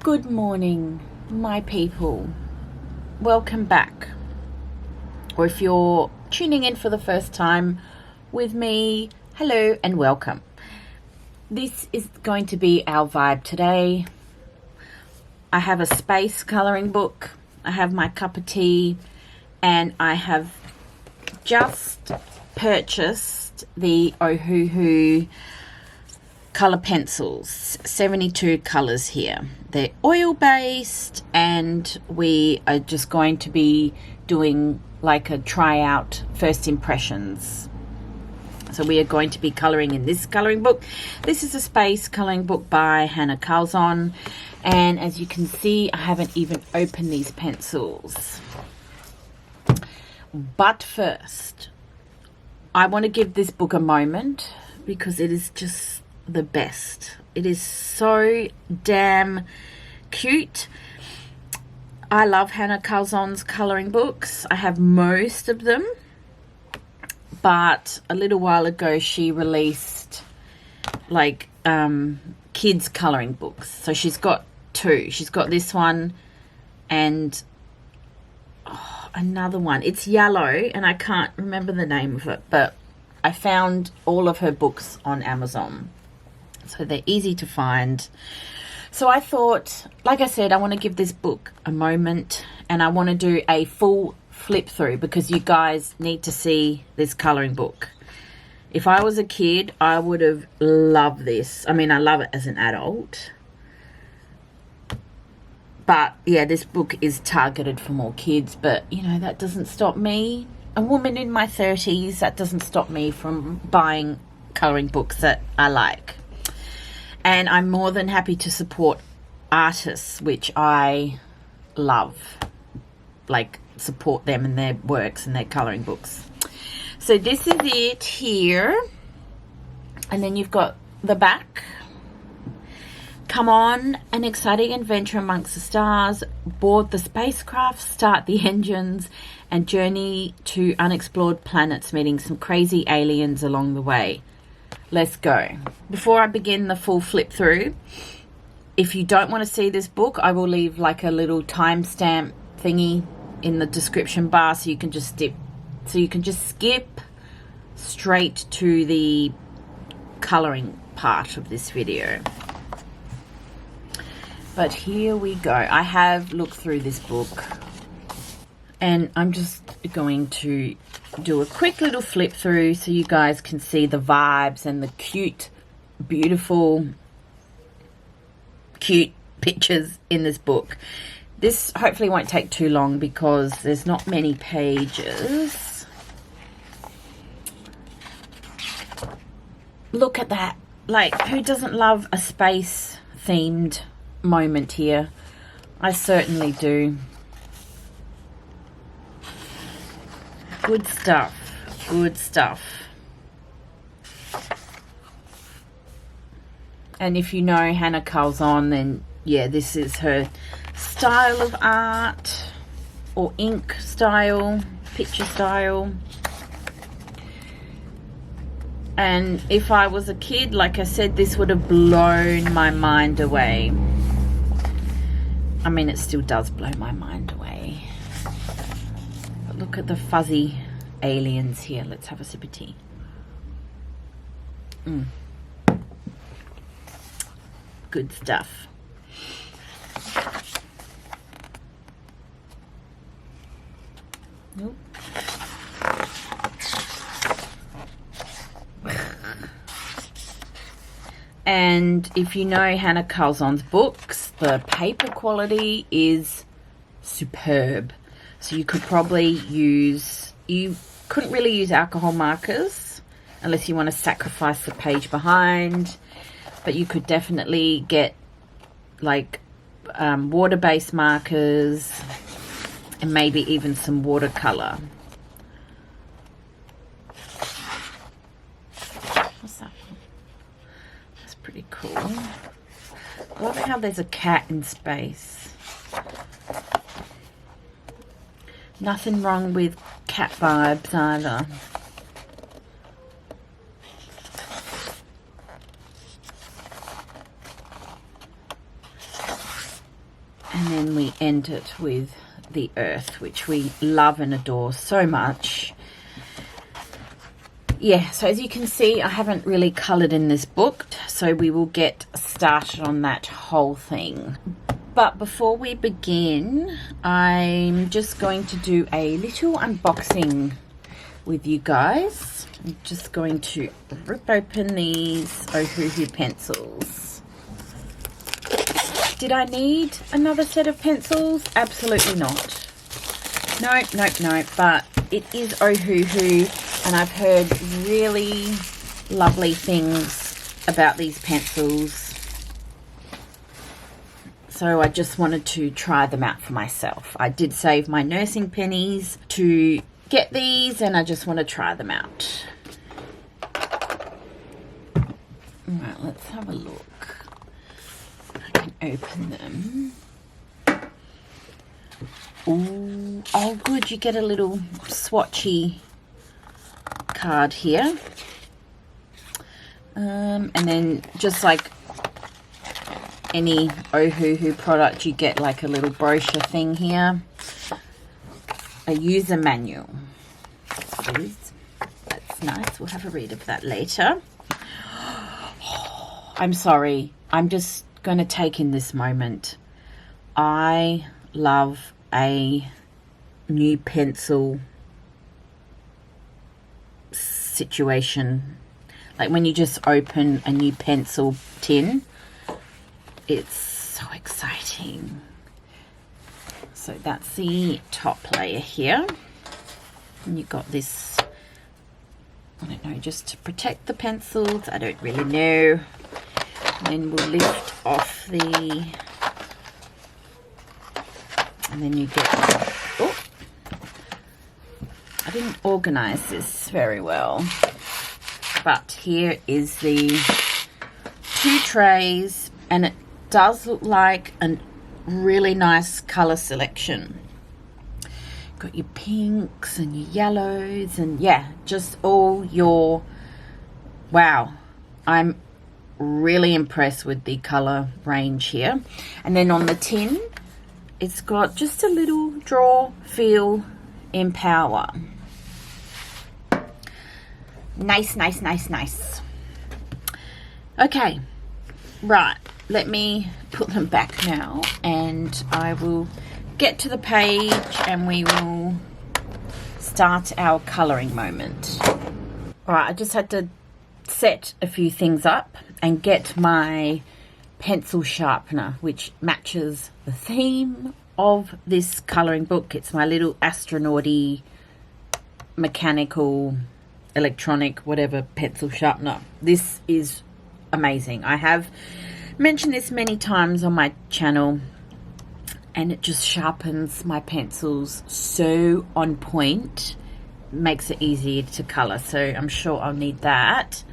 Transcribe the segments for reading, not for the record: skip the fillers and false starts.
Good morning, my people. Welcome back. Or if you're tuning in for the first time with me, hello and welcome. This is going to be our vibe today. I have a space colouring book, I have my cup of tea, and I have just purchased the Ohuhu colour pencils, 72 colours here. They're oil based and we are just going to be doing like a tryout first impressions. So we are going to be colouring in this colouring book. This is a space colouring book by Hannah Carlzon, and as you can see I haven't even opened these pencils. But first I want to give this book a moment because it is just the best. It is so damn cute. I love Hannah Carlzon's colouring books. I have most of them, but a little while ago she released like kids colouring books. So she's got two. She's got this one and another one. It's yellow and I can't remember the name of it, but I found all of her books on Amazon. So they're easy to find. So I thought, like I said, I want to give this book a moment and I want to do a full flip through because you guys need to see this colouring book. If I was a kid, I would have loved this. I mean, I love it as an adult. But yeah, this book is targeted for more kids, but you know, that doesn't stop me. A woman in my 30s, that doesn't stop me from buying colouring books that I like. And I'm more than happy to support artists, which I love. Like, support them and their works and their colouring books. So this is it here. And then you've got the back. Come on, an exciting adventure amongst the stars. Board the spacecraft, start the engines, and journey to unexplored planets, meeting some crazy aliens along the way. Let's go. Before I begin the full flip through, if you don't want to see this book, I will leave like a little timestamp thingy in the description bar so you can just skip straight to the colouring part of this video. But here we go. I have looked through this book and I'm just going to do a quick little flip through so you guys can see the vibes and the cute, beautiful, cute pictures in this book. This hopefully won't take too long because there's not many pages. Look at that. Like, who doesn't love a space themed moment here? I certainly do. Good stuff. Good stuff. And if you know Hannah Carlzon, then yeah, this is her style of art, or ink style, picture style. And if I was a kid, like I said, this would have blown my mind away. I mean, it still does blow my mind away. But look at the fuzzy aliens here. Let's have a sip of tea. Good stuff. Nope. And if you know Hannah Carlzon's books, the paper quality is superb. So you could probably use, you couldn't really use alcohol markers unless you want to sacrifice the page behind. But you could definitely get like water-based markers and maybe even some watercolor. What's that? That's pretty cool. I love how there's a cat in space. Nothing wrong with cat vibes either. And then we end it with the earth, which we love and adore so much. Yeah, so as you can see, I haven't really coloured in this book, so we will get started on that whole thing. But before we begin, I'm just going to do a little unboxing with you guys. I'm just going to rip open these Ohuhu pencils. Did I need another set of pencils? Absolutely not. Nope, nope, nope. But it is Ohuhu, and I've heard really lovely things about these pencils. So I just wanted to try them out for myself. I did save my nursing pennies to get these, and I just want to try them out. Alright, let's have a look. I can open them. Ooh, oh good, you get a little swatchy card here. And then just like any Ohuhu product, you get like a little brochure thing here. A user manual. That's nice. We'll have a read of that later. I'm sorry. I'm just going to take in this moment. I love a new pencil situation. Like when you just open a new pencil tin, it's so exciting. So that's the top layer here. And you've got this, I don't know, just to protect the pencils. I don't really know. And then we'll lift off the, and then you get, oh, I didn't organize this very well. But here is the 2 trays, and it does look like a really nice color selection. Got your pinks and your yellows, and yeah, just all your, wow, I'm really impressed with the color range here. And then on the tin, it's got just a little draw, feel, empower. Nice, nice, nice, nice. Okay, right, let me put them back now, and I will get to the page and we will start our colouring moment. Alright, I just had to set a few things up and get my pencil sharpener, which matches the theme of this colouring book. It's my little astronaut-y mechanical, electronic, whatever pencil sharpener. This is amazing. I have mentioned this many times on my channel, and it just sharpens my pencils so on point, makes it easier to colour, so I'm sure I'll need that.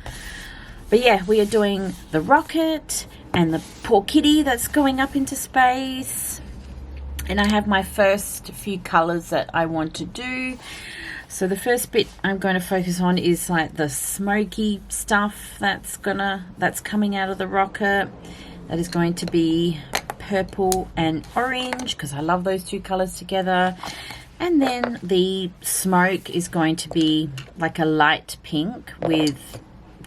But yeah, we are doing the rocket and the poor kitty that's going up into space, and I have my first few colours that I want to do. So the first bit I'm going to focus on is like the smoky stuff that's coming out of the rocket. That is going to be purple and orange, because I love those 2 colors together. And then the smoke is going to be like a light pink with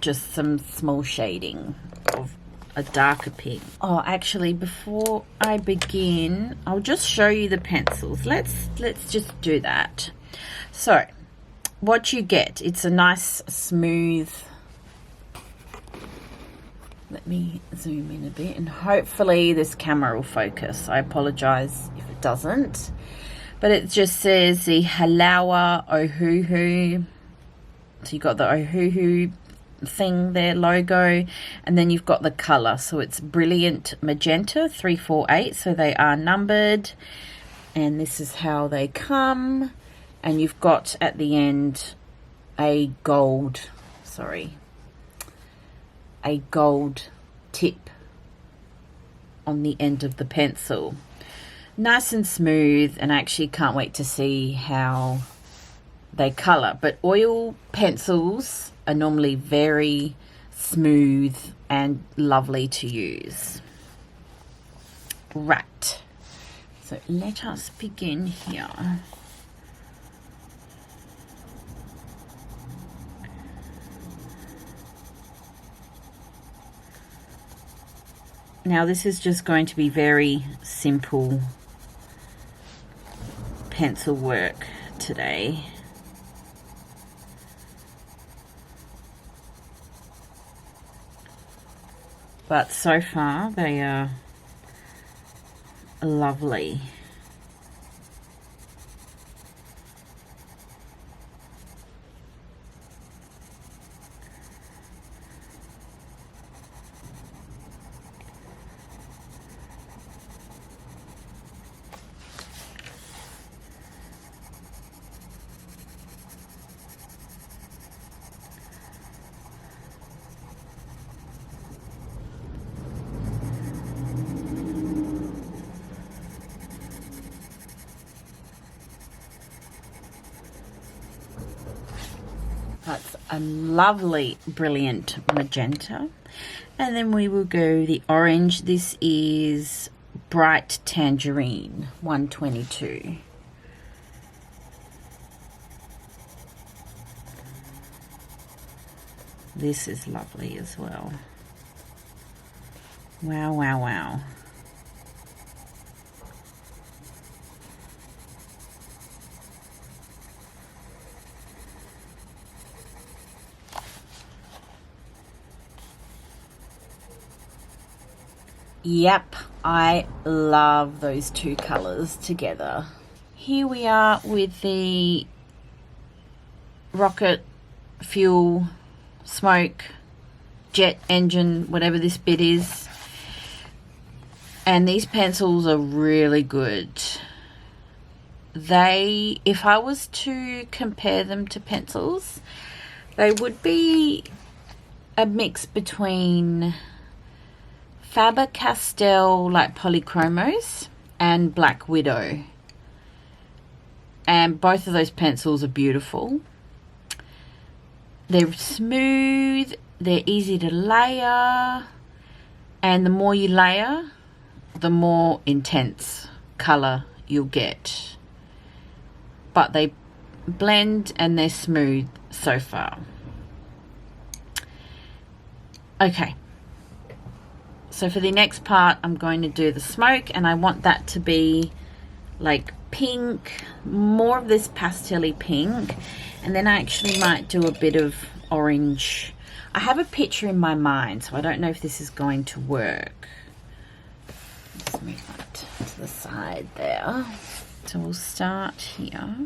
just some small shading of a darker pink. Oh, actually, before I begin, I'll just show you the pencils. Let's just do that. So what you get, it's a nice smooth, let me zoom in a bit, and hopefully this camera will focus. I apologize if it doesn't, but it just says the Halawa Ohuhu. So you've got the Ohuhu thing there, logo, and then you've got the color. So it's brilliant magenta 348, so they are numbered, and this is how they come. And you've got at the end a gold tip on the end of the pencil. Nice and smooth, and I actually can't wait to see how they colour. But oil pencils are normally very smooth and lovely to use. Right. So let us begin here. Now this is just going to be very simple pencil work today. But so far they are lovely. That's a lovely, brilliant magenta. And then we will go the orange. This is Bright Tangerine, 122. This is lovely as well. Wow, wow, wow. Yep, I love those two colors together. Here we are with the rocket fuel, smoke, jet engine, whatever this bit is. And these pencils are really good. They, if I was to compare them to pencils, they would be a mix between Faber-Castell like Polychromos and Black Widow, and both of those pencils are beautiful. They're smooth, they're easy to layer, and the more you layer, the more intense color you'll get. But they blend and they're smooth so far. Okay. So for the next part, I'm going to do the smoke, and I want that to be like pink, more of this pastel-y pink, and then I actually might do a bit of orange. I have a picture in my mind, so I don't know if this is going to work. Let's move that to the side there. So we'll start here.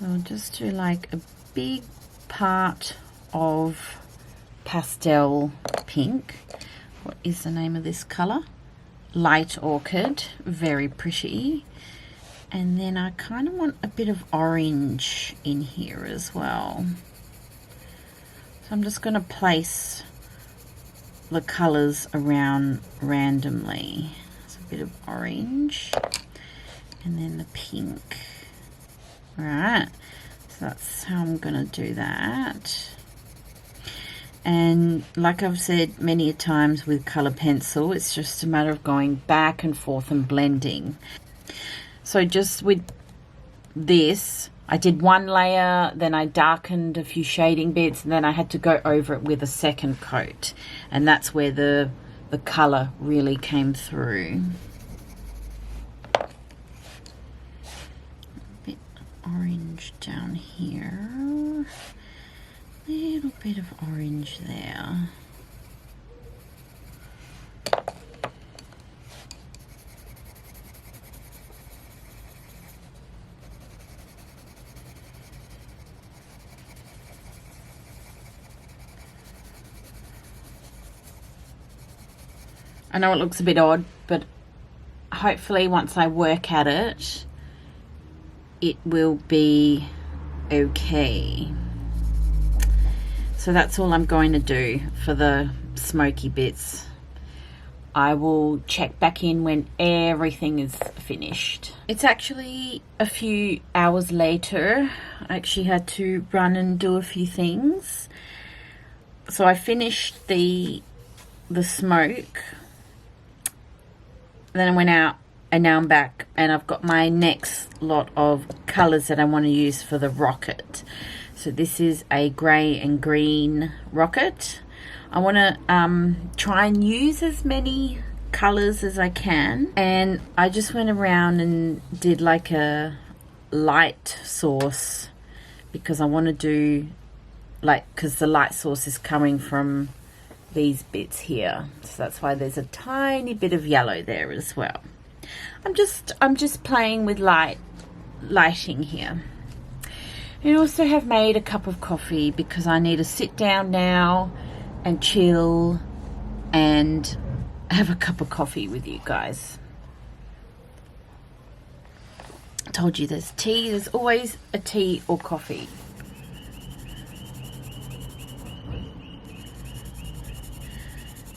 I'll just do like a big part of pastel pink. What is the name of this color? Light Orchid, very pretty. And then I kind of want a bit of orange in here as well. So I'm just going to place the colors around randomly. So a bit of orange and then the pink. Right, so that's how I'm gonna do that. And like I've said many a times with color pencil, it's just a matter of going back and forth and blending. So just with this, I did one layer, then I darkened a few shading bits, and then I had to go over it with a second coat, and that's where the color really came through. Orange down here, little bit of orange there. I know it looks a bit odd, but hopefully once I work at it, it will be okay. So that's all I'm going to do for the smoky bits. I will check back in when everything is finished. It's actually a few hours later. I actually had to run and do a few things. So I finished the smoke. Then I went out and now I'm back and I've got my next lot of colours that I want to use for the rocket. So this is a grey and green rocket. I want to try and use as many colours as I can, and I just went around and did like a light source because I want to do because the light source is coming from these bits here, so that's why there's a tiny bit of yellow there as well. I'm just playing with lighting here. I also have made a cup of coffee because I need to sit down now and chill and have a cup of coffee with you guys. I told you there's tea. There's always a tea or coffee.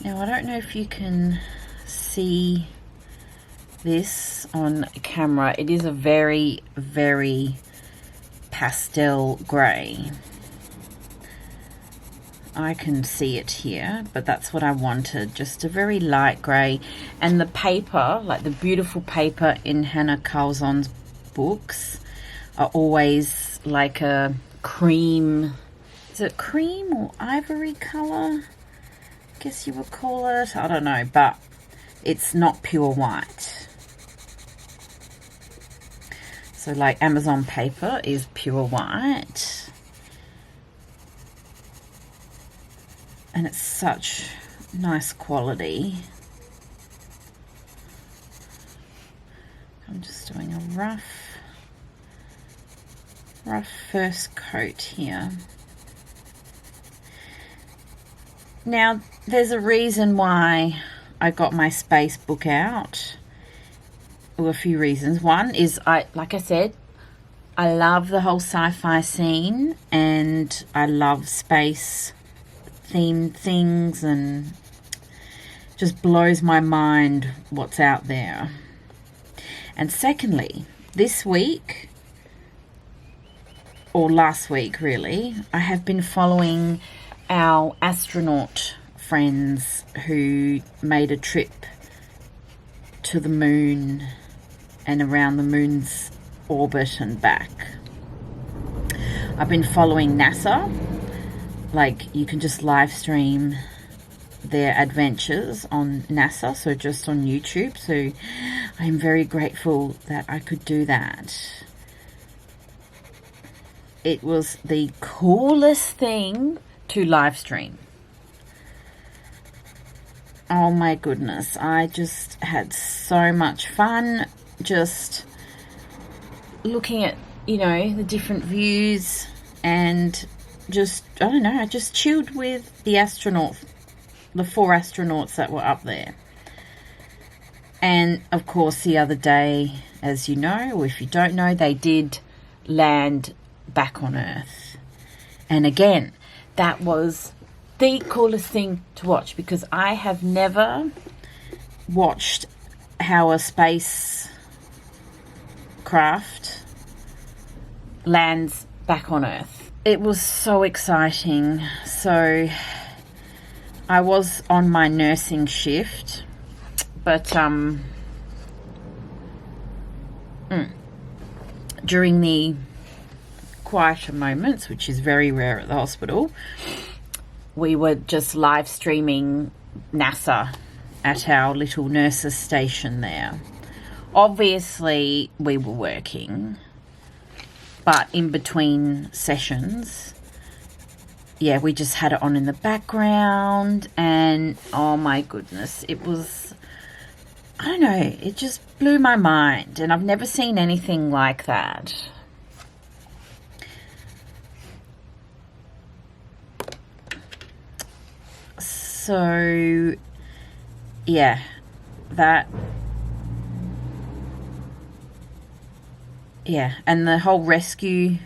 Now I don't know if you can see this on camera. It is a very, very pastel grey. I can see it here, but that's what I wanted, just a very light grey. And the paper, like the beautiful paper in Hannah Carlson's books, are always like a cream, is it cream or ivory colour? I guess you would call it, I don't know, but it's not pure white. So like Amazon paper is pure white. And it's such nice quality. I'm just doing a rough first coat here. Now, there's a reason why I got my space book out. Well, a few reasons. One is, like I said, I love the whole sci-fi scene and I love space themed things, and just blows my mind what's out there. And secondly, this week, or last week really, I have been following our astronaut friends who made a trip to the moon and around the moon's orbit and back. I've been following NASA. Like, you can just live stream their adventures on NASA, so just on YouTube. So I'm very grateful that I could do that. It was the coolest thing to live stream. Oh my goodness, I just had so much fun just looking at, you know, the different views and just, I don't know, I just chilled with the astronauts, the 4 astronauts that were up there. And of course the other day, as you know, or if you don't know, they did land back on Earth. And again, that was the coolest thing to watch, because I have never watched how a spacecraft lands back on Earth. It was so exciting. So I was on my nursing shift, but during the quieter moments, which is very rare at the hospital, we were just live streaming NASA at our little nurses station there. Obviously we were working, but in between sessions, yeah, we just had it on in the background, and oh my goodness, it was, I don't know, it just blew my mind, and I've never seen anything like that. So yeah, that, yeah, and the whole rescue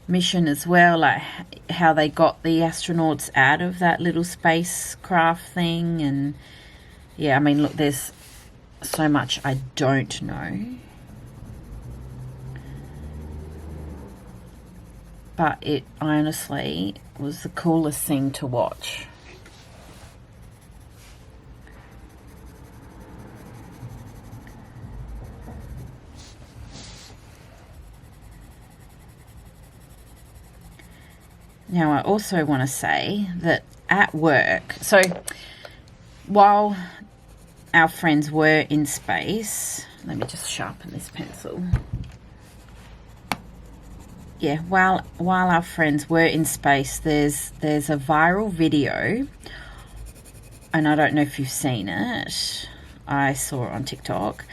mission as well, like how they got the astronauts out of that little spacecraft thing, and yeah, I mean, look, there's so much I don't know. But it honestly was the coolest thing to watch. Now, I also want to say that at work, so while our friends were in space, let me just sharpen this pencil. Yeah, while our friends were in space, there's a viral video, and I don't know if you've seen it. I saw it on TikTok.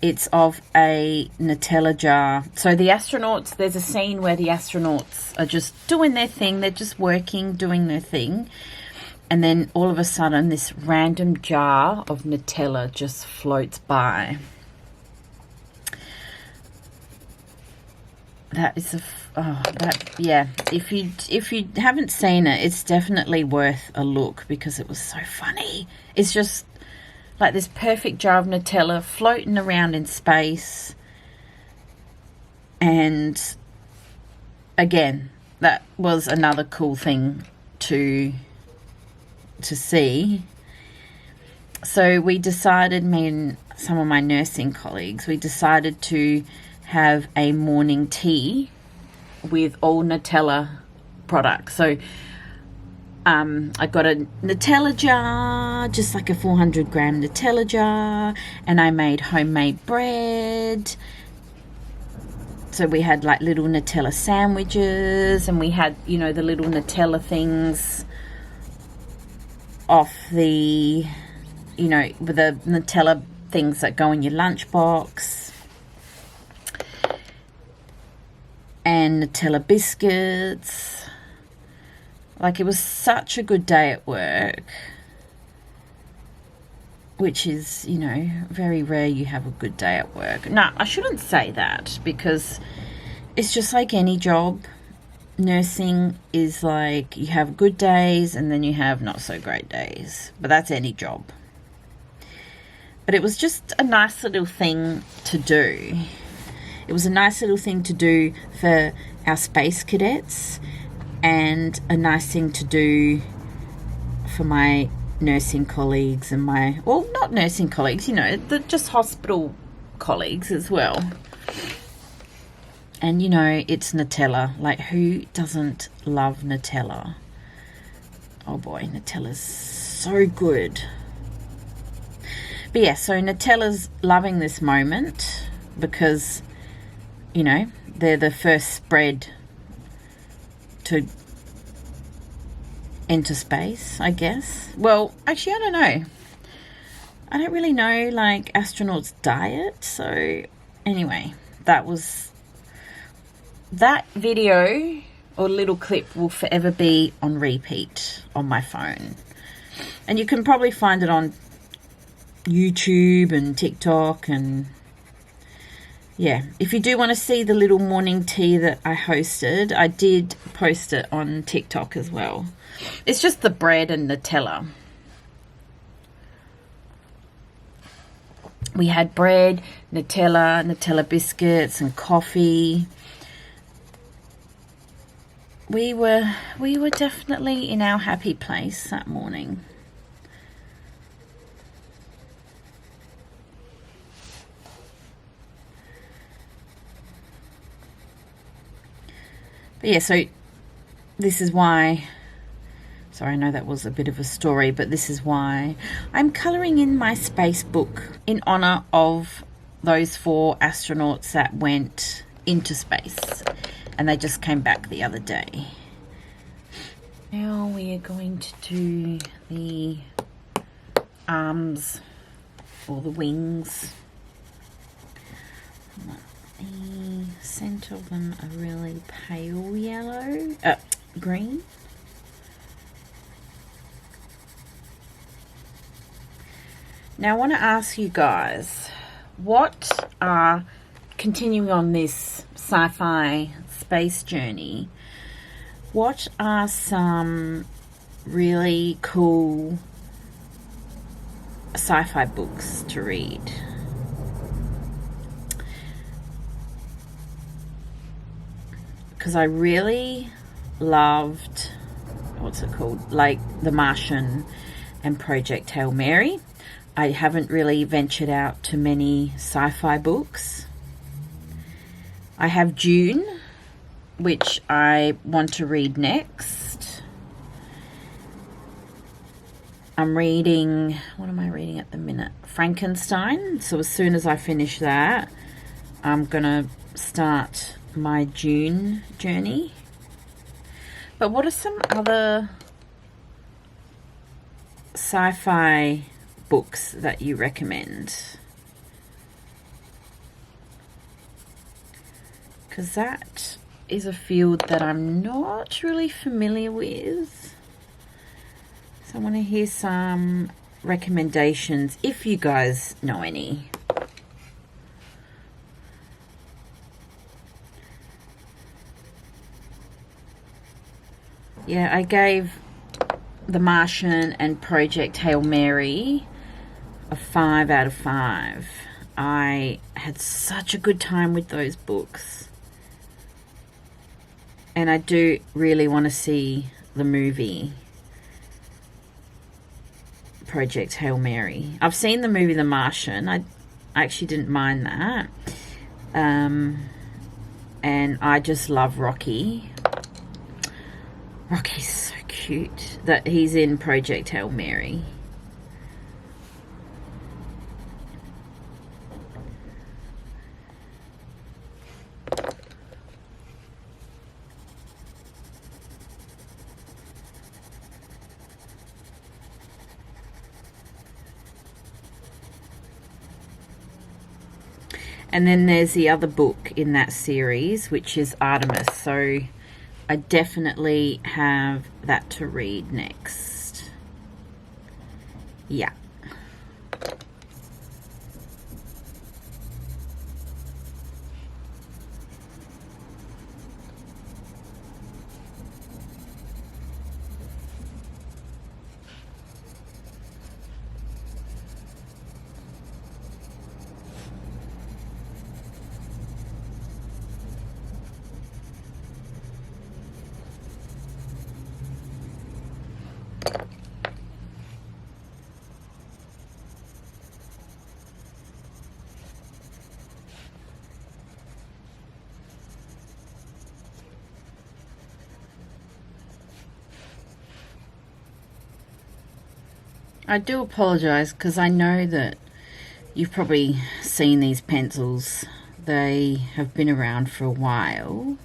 It's of a Nutella jar. So the astronauts, there's a scene where the astronauts are just doing their thing. They're just working, doing their thing. And then all of a sudden, this random jar of Nutella just floats by. That is yeah. If you haven't seen it, it's definitely worth a look because it was so funny. It's just like this perfect jar of Nutella floating around in space. And again, that was another cool thing to see. So we decided, me and some of my nursing colleagues, we decided to have a morning tea with all Nutella products. So I got a Nutella jar, just like a 400-gram Nutella jar, and I made homemade bread. So we had like little Nutella sandwiches, and we had, you know, the little Nutella things off the, you know, with the Nutella things that go in your lunchbox. And Nutella biscuits. Like, it was such a good day at work, which is, you know, very rare you have a good day at work. No, I shouldn't say that, because it's just like any job. Nursing is like, you have good days and then you have not so great days. But that's any job. But it was just a nice little thing to do. It was a nice little thing to do for our space cadets, and a nice thing to do for my nursing colleagues and my, well, not nursing colleagues, you know, just hospital colleagues as well. And, you know, it's Nutella. Like, who doesn't love Nutella? Oh boy, Nutella's so good. But yeah, so Nutella's loving this moment because, you know, they're the first spread to enter space, I guess. Well, actually, I don't know. I don't really know, like, astronauts' diet. So, anyway, that video or little clip will forever be on repeat on my phone. And you can probably find it on YouTube and TikTok and... yeah, if you do want to see the little morning tea that I hosted, I did post it on TikTok as well. It's just the bread and Nutella. We had bread, Nutella biscuits and coffee. We were definitely in our happy place that morning. But yeah, so this is why, sorry, I know that was a bit of a story, but this is why I'm colouring in my space book in honour of those 4 astronauts that went into space, and they just came back the other day. Now we are going to do the arms or the wings. The centre of them are really pale yellow, green. Now I want to ask you guys, what are, continuing on this sci-fi space journey, what are some really cool sci-fi books to read. Because I really loved, what's it called? Like The Martian and Project Hail Mary. I haven't really ventured out to many sci-fi books. I have Dune, which I want to read next. I'm reading, what am I reading at the minute? Frankenstein. So as soon as I finish that, I'm gonna start my Dune journey. But what are some other sci-fi books that you recommend? Because that is a field that I'm not really familiar with. So I want to hear some recommendations if you guys know any. Yeah, I gave The Martian and Project Hail Mary a 5 out of 5. I had such a good time with those books. And I do really want to see the movie Project Hail Mary. I've seen the movie The Martian. I actually didn't mind that. And I just love Rocky. Rocky's so cute that he's in Project Hail Mary. And then there's the other book in that series, which is Artemis. So I definitely have that to read next. Yeah. I do apologise because I know that you've probably seen these pencils. They have been around for a while.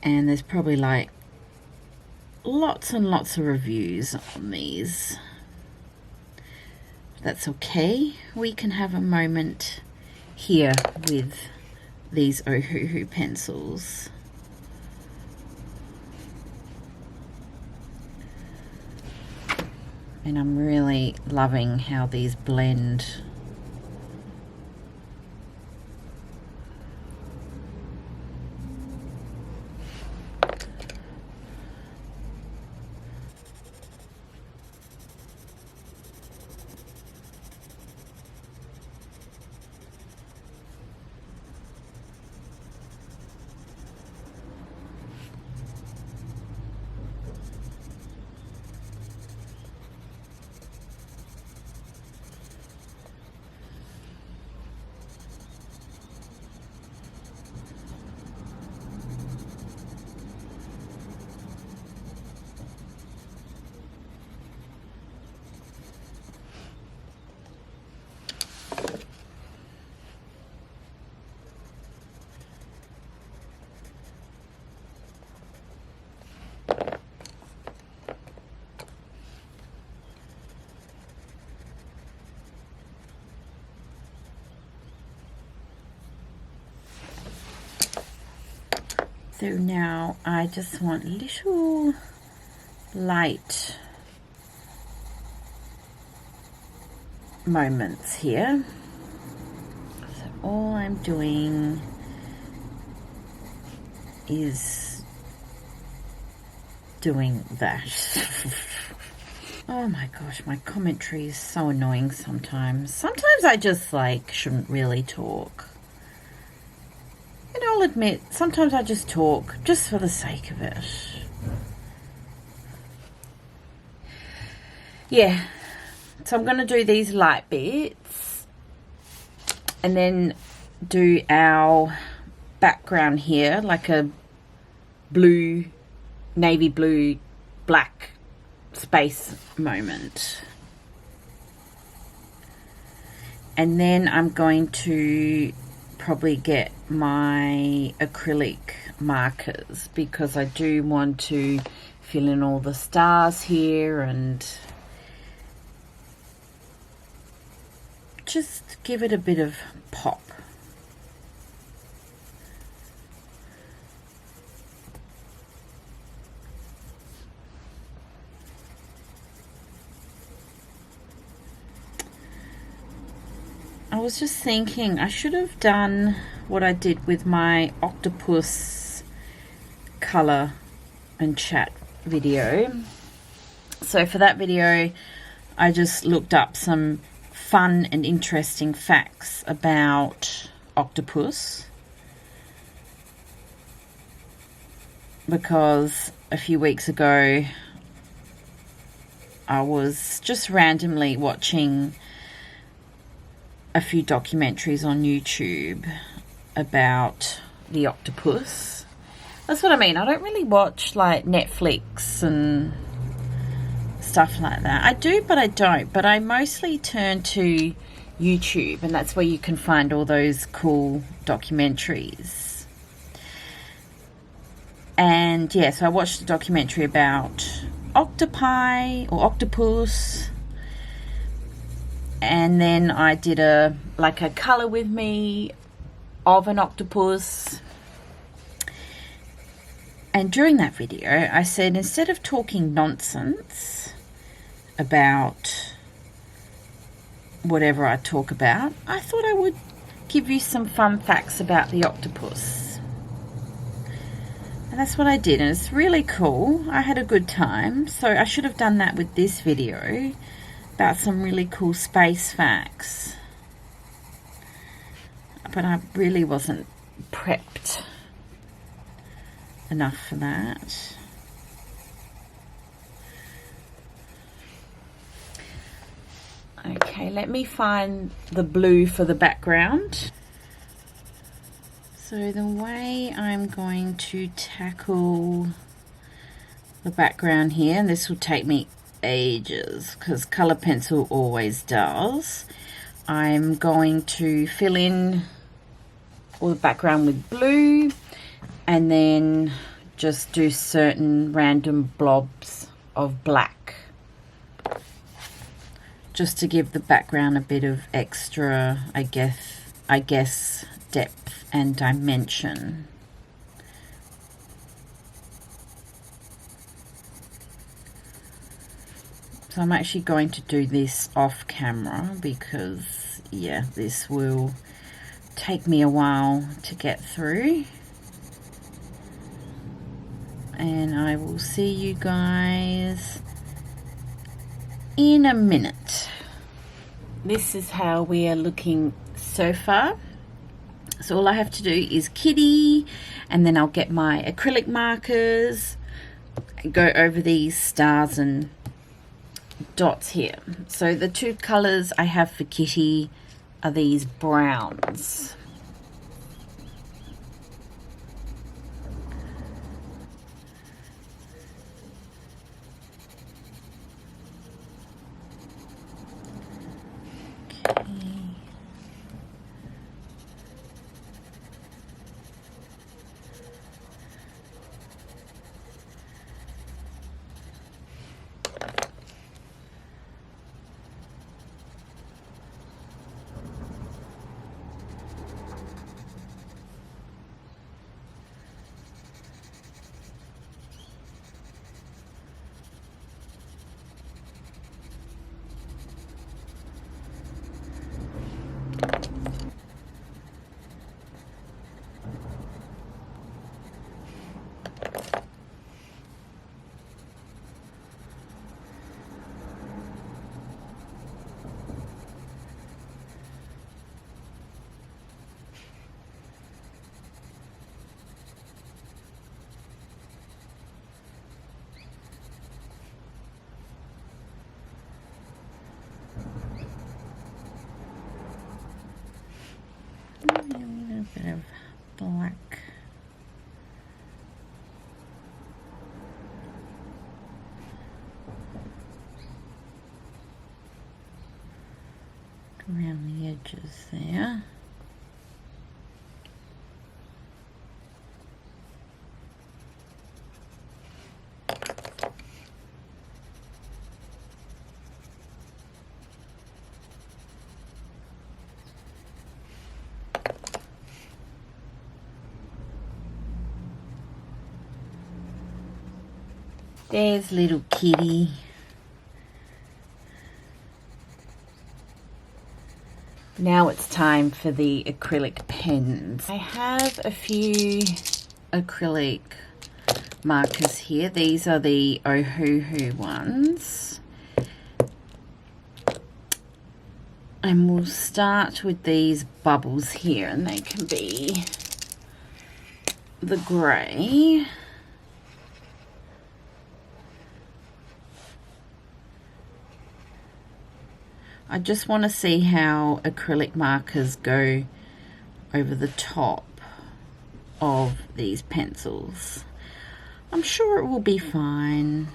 And there's probably like lots and lots of reviews on these. That's okay. We can have a moment here with these Ohuhu pencils. And I'm really loving how these blend. So now I just want little light moments here. So all I'm doing is doing that. Oh my gosh, my commentary is so annoying sometimes. Sometimes I just like shouldn't really talk. And I'll admit, sometimes I just talk just for the sake of it. Yeah, so I'm going to do these light bits and then do our background here, like a blue, navy blue, black space moment. And then I'm going to probably get my acrylic markers because I do want to fill in all the stars here and just give it a bit of pop. I was just thinking I should have done what I did with my octopus color and chat video. So for that video, I just looked up some fun and interesting facts about octopus, because a few weeks ago I was just randomly watching a few documentaries on YouTube about the octopus. That's what I mean. I don't really watch like Netflix and stuff like that. I do, but I don't. But I mostly turn to YouTube, and that's where you can find all those cool documentaries. And yeah, so I watched a documentary about octopi or octopus. And then I did a color with me of an octopus. And during that video, I said, instead of talking nonsense about whatever I talk about, I thought I would give you some fun facts about the octopus. And that's what I did, and it's really cool. I had a good time, so I should have done that with this video about some really cool space facts. But I really wasn't prepped enough for that. Okay, let me find the blue for the background. So the way I'm going to tackle the background here, and this will take me ages because color pencil always does, I'm going to fill in all the background with blue and then just do certain random blobs of black just to give the background a bit of extra, I guess depth and dimension. So I'm actually going to do this off camera because, yeah, this will take me a while to get through. And I will see you guys in a minute. This is how we are looking so far. So all I have to do is kitty, and then I'll get my acrylic markers and go over these stars and dots here. So the two colors I have for kitty are these browns. around the edges there. There's little kitty. Now it's time for the acrylic pens. I have a few acrylic markers here. These are the Ohuhu ones. And we'll start with these bubbles here, and they can be the grey. I just want to see how acrylic markers go over the top of these pencils. I'm sure it will be fine.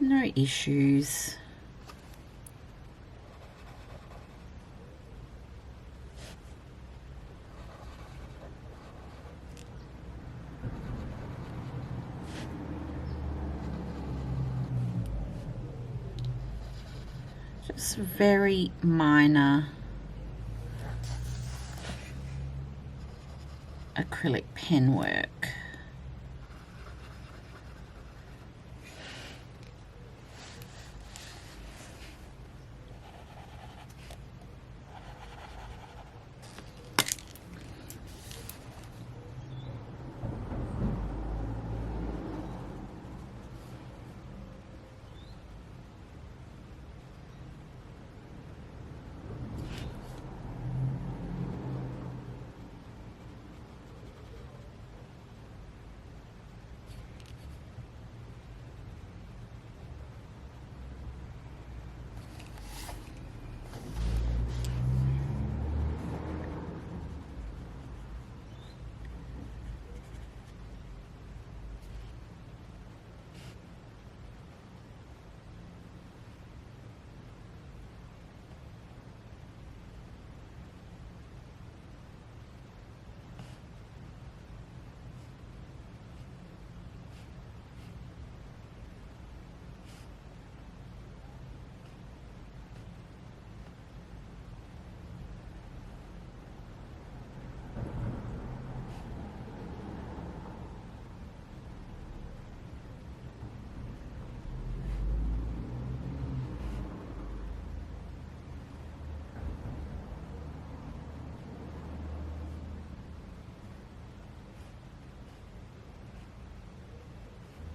No issues. Just very minor acrylic pen work.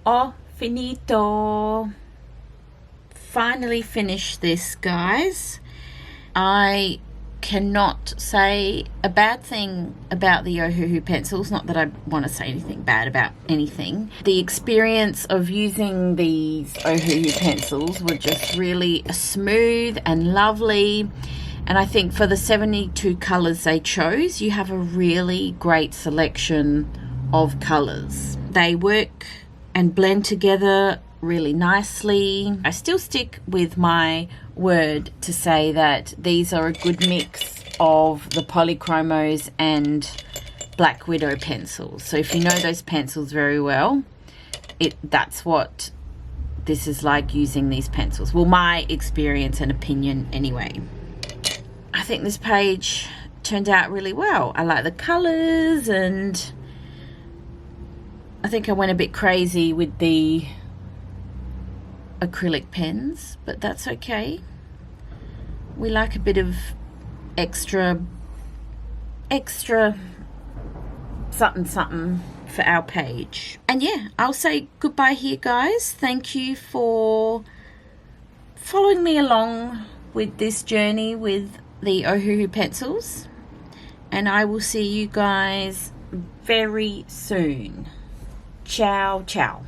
Oh, finito. Finally finished this, guys. I cannot say a bad thing about the Ohuhu pencils. Not that I want to say anything bad about anything. The experience of using these Ohuhu pencils were just really smooth and lovely. And I think for the 72 colours they chose, you have a really great selection of colours. They work and blend together really nicely. I still stick with my word to say that these are a good mix of the Polychromos and Black Widow pencils. So if you know those pencils very well, that's what this is like using these pencils. Well, my experience and opinion anyway. I think this page turned out really well. I like the colours, and I think I went a bit crazy with the acrylic pens, but that's okay. We like a bit of extra something for our page. And yeah, I'll say goodbye here, guys. Thank you for following me along with this journey with the Ohuhu pencils, and I will see you guys very soon. Ciao, ciao.